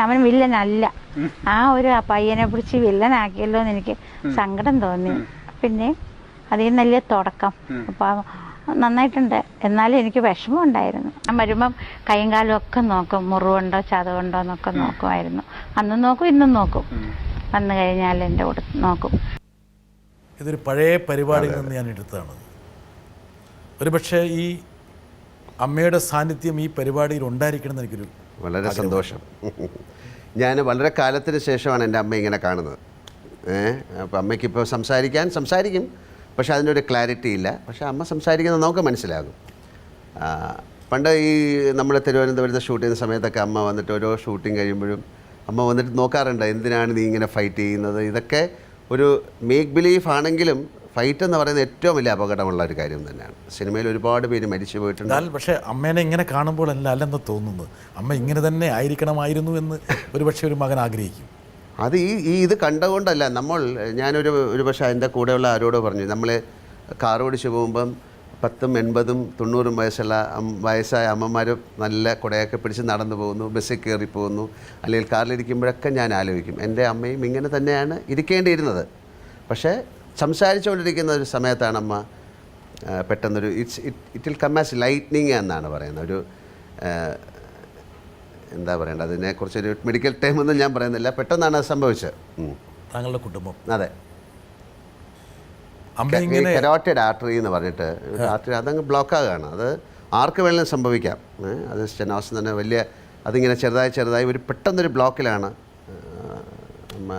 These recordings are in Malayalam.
അവൻ വില്ലനല്ല. ആ ഒരു പയ്യനെ പിടിച്ച് വില്ലനാക്കിയല്ലോ എന്ന് എനിക്ക് സങ്കടം തോന്നി. പിന്നെ അതിൽ നല്ല തുടക്കം അപ്പം നന്നായിട്ടുണ്ട്. എന്നാലും എനിക്ക് വിഷമം ഉണ്ടായിരുന്നു. ഞാൻ വരുമ്പം കൈയും കാലും ഒക്കെ നോക്കും, മുറിവുണ്ടോ ചതവുണ്ടോ എന്നൊക്കെ നോക്കുമായിരുന്നു. അന്നും നോക്കും, ഇന്നും നോക്കും. വന്നു കഴിഞ്ഞാൽ എൻ്റെ കൂടെ നോക്കും. ഇതൊരു പഴയ പരിപാടിയിൽ നിന്ന് ഞാൻ എടുത്തതാണ്. ഒരുപക്ഷെ ഈ അമ്മയുടെ സാന്നിധ്യം ഈ പരിപാടിയിൽ ഉണ്ടായിരിക്കണം എന്ന് എനിക്കൊരു വളരെ സന്തോഷം. ഞാൻ വളരെ കാലത്തിന് ശേഷമാണ് എൻ്റെ അമ്മ ഇങ്ങനെ കാണുന്നത്. അപ്പോൾ അമ്മയ്ക്കിപ്പോൾ സംസാരിക്കും, പക്ഷേ അതിനൊരു ക്ലാരിറ്റി ഇല്ല. പക്ഷേ അമ്മ സംസാരിക്കുന്നത് നമുക്ക് മനസ്സിലാകും. പണ്ട് ഈ നമ്മൾ തിരുവനന്തപുരത്ത് ഷൂട്ട് ചെയ്യുന്ന സമയത്തൊക്കെ അമ്മ വന്നിട്ട് ഓരോ ഷൂട്ടിങ് കഴിയുമ്പോഴും അമ്മ വന്നിട്ട് നോക്കാറുണ്ട്, എന്തിനാണ് നീ ഇങ്ങനെ ഫൈറ്റ് ചെയ്യുന്നത്. ഇതൊക്കെ ഒരു മേക്ക് ബിലീഫ് ആണെങ്കിലും ഫൈറ്റ് എന്ന് പറയുന്നത് ഏറ്റവും വലിയ അപകടമുള്ള ഒരു കാര്യം തന്നെയാണ്. സിനിമയിൽ ഒരുപാട് പേര് മരിച്ചു പോയിട്ടുണ്ട്. പക്ഷേ അമ്മേനെ ഇങ്ങനെ കാണുമ്പോൾ അല്ലെന്ന് തോന്നുന്നത് അമ്മ ഇങ്ങനെ തന്നെ ആയിരിക്കണമായിരുന്നു എന്ന് ഒരുപക്ഷെ ഒരു മകൻ ആഗ്രഹിക്കും. അത് ഇത് കണ്ടുകൊണ്ടല്ല. ഞാനൊരു പക്ഷേ എൻ്റെ കൂടെയുള്ള ആരോടോ പറഞ്ഞു, നമ്മൾ കാർ ഓടിച്ച് പോകുമ്പം 10, 80, 90 വയസ്സായ അമ്മമാർ നല്ല കുടയൊക്കെ പിടിച്ച് നടന്നു പോകുന്നു, ബസ്സിൽ കയറി പോകുന്നു, അല്ലെങ്കിൽ കാറിലിരിക്കുമ്പോഴൊക്കെ ഞാൻ ആലോചിക്കും എൻ്റെ അമ്മയും ഇങ്ങനെ തന്നെയാണ് ഇരിക്കേണ്ടിയിരുന്നത്. പക്ഷേ സംസാരിച്ചുകൊണ്ടിരിക്കുന്ന ഒരു സമയത്താണ് അമ്മ പെട്ടെന്നൊരു it will come as lightning എന്നാണ് പറയുന്നത്. ഒരു എന്താ പറയേണ്ടത്, അതിനെക്കുറിച്ചൊരു മെഡിക്കൽ ടൈമൊന്നും ഞാൻ പറയുന്നില്ല, പെട്ടെന്നാണ് അത് സംഭവിച്ചത്. താങ്കളുടെ കുടുംബം അതെ, കരോട്ടിഡ് ആർട്ടറി എന്ന് പറഞ്ഞിട്ട് ആർട്ടറി അതങ്ങ് ബ്ലോക്കാകുകയാണ്. അത് ആർക്ക് വേണമെങ്കിലും സംഭവിക്കാം. അത് സ്റ്റെനോസിസ് തന്നെ വലിയ അതിങ്ങനെ ചെറുതായി ഒരു പെട്ടെന്നൊരു ബ്ലോക്കിലാണ്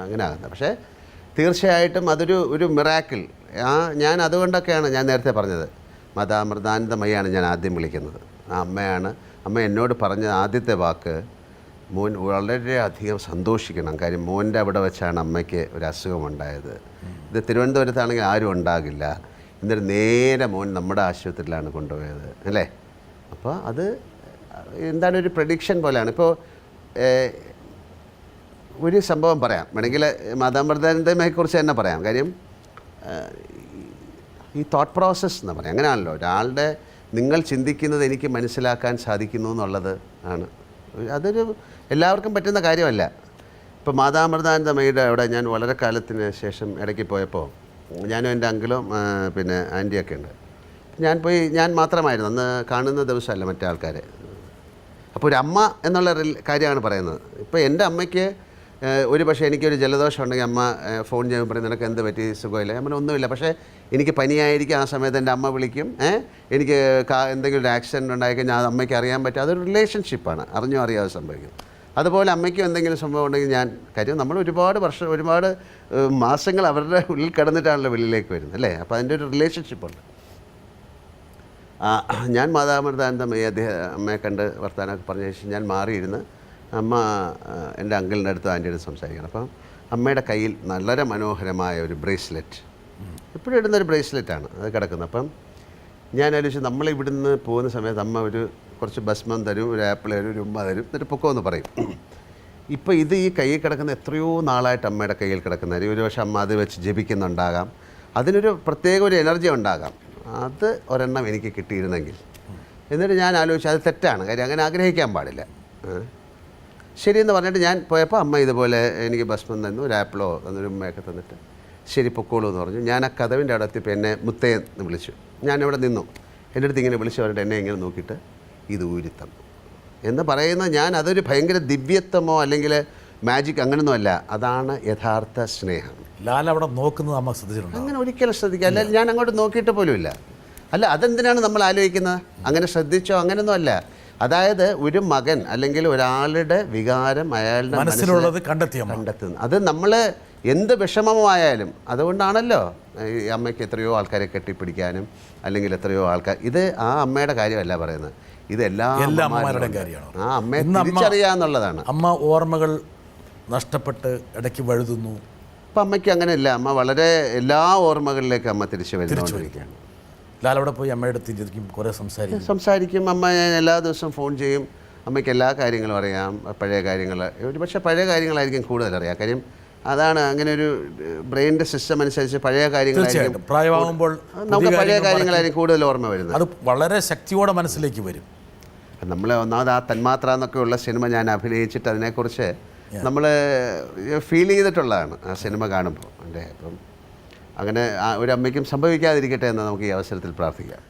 അങ്ങനെ ആകുന്നത്. പക്ഷേ തീർച്ചയായിട്ടും അതൊരു മിറാക്കിൾ. ഞാൻ അതുകൊണ്ടൊക്കെയാണ് ഞാൻ നേരത്തെ പറഞ്ഞത്, മതാമൃതാനന്ദമയാണ് ഞാൻ ആദ്യം വിളിക്കുന്നത്. ആ അമ്മ എന്നോട് പറഞ്ഞ ആദ്യത്തെ വാക്ക്, മോൻ വളരെയധികം സന്തോഷിക്കണം, കാര്യം മോൻ്റെ അവിടെ വെച്ചാണ് അമ്മയ്ക്ക് ഒരു അസുഖമുണ്ടായത്. ഇത് തിരുവനന്തപുരത്താണെങ്കിൽ ആരും ഉണ്ടാകില്ല, എന്നിട്ട് നേരെ മോൻ നമ്മുടെ ആശുപത്രിയിലാണ് കൊണ്ടുപോയത് അല്ലേ. അപ്പോൾ അത് എന്താണ് ഒരു പ്രഡിക്ഷൻ പോലെയാണ്. ഇപ്പോൾ ഒരു സംഭവം പറയാം, വേണമെങ്കിൽ മാതാമൃതാനന്ദമയെക്കുറിച്ച് തന്നെ പറയാം. കാര്യം ഈ തോട്ട് പ്രോസസ്സ് എന്ന് പറയാം, അങ്ങനെയാണല്ലോ ഒരാളുടെ നിങ്ങൾ ചിന്തിക്കുന്നത് എനിക്ക് മനസ്സിലാക്കാൻ സാധിക്കുന്നു എന്നുള്ളത് ആണ്. അതൊരു എല്ലാവർക്കും പറ്റുന്ന കാര്യമല്ല. ഇപ്പോൾ മാതാമൃതാനന്ദമയുടെ അവിടെ ഞാൻ വളരെ കാലത്തിന് ശേഷം ഇടയ്ക്ക് പോയപ്പോൾ ഞാനും എൻ്റെ അങ്കിളും പിന്നെ ആൻറ്റിയൊക്കെ ഉണ്ട്. ഞാൻ മാത്രമായിരുന്നു അന്ന് കാണുന്ന ദിവസമല്ല മറ്റേ ആൾക്കാരെ. അപ്പോൾ ഒരു അമ്മ എന്നുള്ള കാര്യമാണ് പറയുന്നത്. ഇപ്പോൾ എൻ്റെ അമ്മയ്ക്ക് ഒരു പക്ഷേ എനിക്കൊരു ജലദോഷം ഉണ്ടെങ്കിൽ അമ്മ ഫോൺ ചെയ്യുമ്പോൾ പറയും നിനക്ക് എന്ത് പറ്റി, സുഖമില്ല. ഞാൻ ഒന്നുമില്ല, പക്ഷേ എനിക്ക് പനിയായിരിക്കും. ആ സമയത്ത് എൻ്റെ അമ്മ വിളിക്കും. എനിക്ക് എന്തെങ്കിലും ഒരു ആക്സിഡൻറ്റ് ഉണ്ടായിക്കഴിഞ്ഞാൽ അമ്മയ്ക്ക് അറിയാൻ പറ്റും. അതൊരു റിലേഷൻഷിപ്പാണ്, അറിയാതെ സംഭവിക്കും. അതുപോലെ അമ്മയ്ക്കും എന്തെങ്കിലും സംഭവം ഉണ്ടെങ്കിൽ കാര്യം നമ്മൾ ഒരുപാട് മാസങ്ങൾ അവരുടെ ഉള്ളിൽ കിടന്നിട്ടാണല്ലോ വെളിയിലേക്ക് വരുന്നത് അല്ലേ. അപ്പോൾ അതിൻ്റെ ഒരു റിലേഷൻഷിപ്പുണ്ട്. ഞാൻ മാതാമൃതാനന്ദമയെ അമ്മയെ കണ്ട് വർത്തമാനമൊക്കെ പറഞ്ഞ ശേഷം ഞാൻ മാറിയിരുന്ന് അമ്മ എൻ്റെ അങ്കിളിൻ്റെ അടുത്ത് ആൻറ്റിയുടെ സംസാരിക്കണം. അപ്പം അമ്മയുടെ കയ്യിൽ വളരെ മനോഹരമായ ഒരു ബ്രേസ്ലെറ്റ്, എപ്പോഴും ഇടുന്നൊരു ബ്രേസ്ലെറ്റാണ് അത് കിടക്കുന്നത്. അപ്പം ഞാൻ ആലോചിച്ചു, നമ്മളിവിടുന്ന് പോകുന്ന സമയത്ത് അമ്മ കുറച്ച് ഭസ്മം തരും, ഒരു ആപ്പിൾ തരും, ഒരു ഉമ്മ തരും, എന്നിട്ട് പൊക്കമെന്ന് പറയും. ഇപ്പോൾ ഈ കയ്യിൽ കിടക്കുന്ന എത്രയോ നാളായിട്ട് അമ്മയുടെ കയ്യിൽ കിടക്കുന്ന ഒരു പക്ഷേ അമ്മ അത് വെച്ച് ജപിക്കുന്നുണ്ടാകാം, അതിനൊരു പ്രത്യേക ഒരു എനർജി ഉണ്ടാകാം. അത് ഒരെണ്ണം എനിക്ക് കിട്ടിയിരുന്നെങ്കിൽ. എന്നിട്ട് ഞാൻ ആലോചിച്ചു അത് തെറ്റാണ്, കാര്യം അങ്ങനെ ആഗ്രഹിക്കാൻ പാടില്ല. ശരിയെന്ന് പറഞ്ഞിട്ട് ഞാൻ പോയപ്പോൾ അമ്മ ഇതുപോലെ എനിക്ക് ഭസ്മം തന്നു, ഒരു ആപ്പിളോ തന്നൊരു ഉമ്മയൊക്കെ തന്നിട്ട് ശരി പൊക്കോളൂ എന്ന് പറഞ്ഞു. ഞാൻ ആ കതവിൻ്റെ അവിടെ എത്തിയപ്പോൾ എന്നെ മുത്തേ എന്ന് വിളിച്ചു. ഞാനിവിടെ നിന്നു. എൻ്റെ അടുത്ത് ഇങ്ങനെ വിളിച്ചു പറഞ്ഞിട്ട് എന്നെ ഇങ്ങനെ നോക്കിയിട്ട് ഇത് ഊരിത്തന്നു എന്ന് പറയുന്നത് അതൊരു ഭയങ്കര ദിവ്യത്വമോ അല്ലെങ്കിൽ മാജിക് അങ്ങനെയൊന്നുമല്ല, അതാണ് യഥാർത്ഥ സ്നേഹം. ലാൽ അവിടെ നോക്കുന്നത് അമ്മ ശ്രദ്ധിച്ചിട്ടുണ്ട്? അങ്ങനെ ഒരിക്കലും ശ്രദ്ധിക്കുക, അല്ല ഞാൻ അങ്ങോട്ട് നോക്കിയിട്ട് പോലുമില്ല. അല്ല അതെന്തിനാണ് നമ്മൾ ആലോചിക്കുന്നത്, അങ്ങനെ ശ്രദ്ധിച്ചോ അങ്ങനെയൊന്നും അല്ല. അതായത് ഒരു മകൻ അല്ലെങ്കിൽ ഒരാളുടെ വികാരം അയാളുടെ മനസ്സിലുള്ളത് കണ്ടെത്തുന്നു. അത് നമ്മൾ എന്ത് വിഷമമായാലും, അതുകൊണ്ടാണല്ലോ ഈ അമ്മയ്ക്ക് എത്രയോ ആൾക്കാരെ കെട്ടിപ്പിടിക്കാനും അല്ലെങ്കിൽ എത്രയോ ആൾക്കാർ, ഇത് ആ അമ്മയുടെ കാര്യമല്ല പറയുന്നത്, ഇത് എല്ലാ അമ്മമാരുടെയും കാര്യമാണ്. ആ അമ്മയെ തിരിച്ചറിയാന്നുള്ളതാണ്. അമ്മ ഓർമ്മകൾ നഷ്ടപ്പെട്ട് ഇടയ്ക്ക് വഴുതുന്നു. ഇപ്പം അമ്മയ്ക്ക് അങ്ങനെയല്ല, അമ്മ വളരെ എല്ലാ ഓർമ്മകളിലേക്ക് അമ്മ തിരിച്ചു വരുന്നോണ്ടിരിക്കുകയാണ്. ലാൽ അവിടെ പോയി അമ്മയുടെ തിരിക്കും കുറേ സംസാരിക്കും. അമ്മ ഞാൻ എല്ലാ ദിവസവും ഫോൺ ചെയ്യും. അമ്മയ്ക്ക് എല്ലാ കാര്യങ്ങളും അറിയാം, പഴയ കാര്യങ്ങൾ. ഒരു പക്ഷേ പഴയ കാര്യങ്ങളായിരിക്കും കൂടുതൽ അറിയാം, കാര്യം അതാണ് അങ്ങനെ ഒരു ബ്രെയിനിൻ്റെ സിസ്റ്റം അനുസരിച്ച് പഴയ കാര്യങ്ങളായിരിക്കും പ്രായമാകുമ്പോൾ നമുക്ക് പഴയ കാര്യങ്ങളായിരിക്കും കൂടുതൽ ഓർമ്മ വരുന്നത്. അത് വളരെ ശക്തിയോടെ മനസ്സിലേക്ക് വരും. അപ്പം നമ്മൾ ഒന്നാമത് ആ തന്മാത്ര എന്നൊക്കെയുള്ള സിനിമ ഞാൻ അഭിനയിച്ചിട്ട് അതിനെക്കുറിച്ച് നമ്മൾ ഫീൽ ചെയ്തിട്ടുള്ളതാണ് ആ സിനിമ കാണുമ്പോൾ എൻ്റെ. അപ്പം അങ്ങനെ ഒരു അമ്മയ്ക്കും സംഭവിക്കാതിരിക്കട്ടെ എന്ന് നമുക്ക് ഈ അവസരത്തിൽ പ്രാർത്ഥിക്കാം.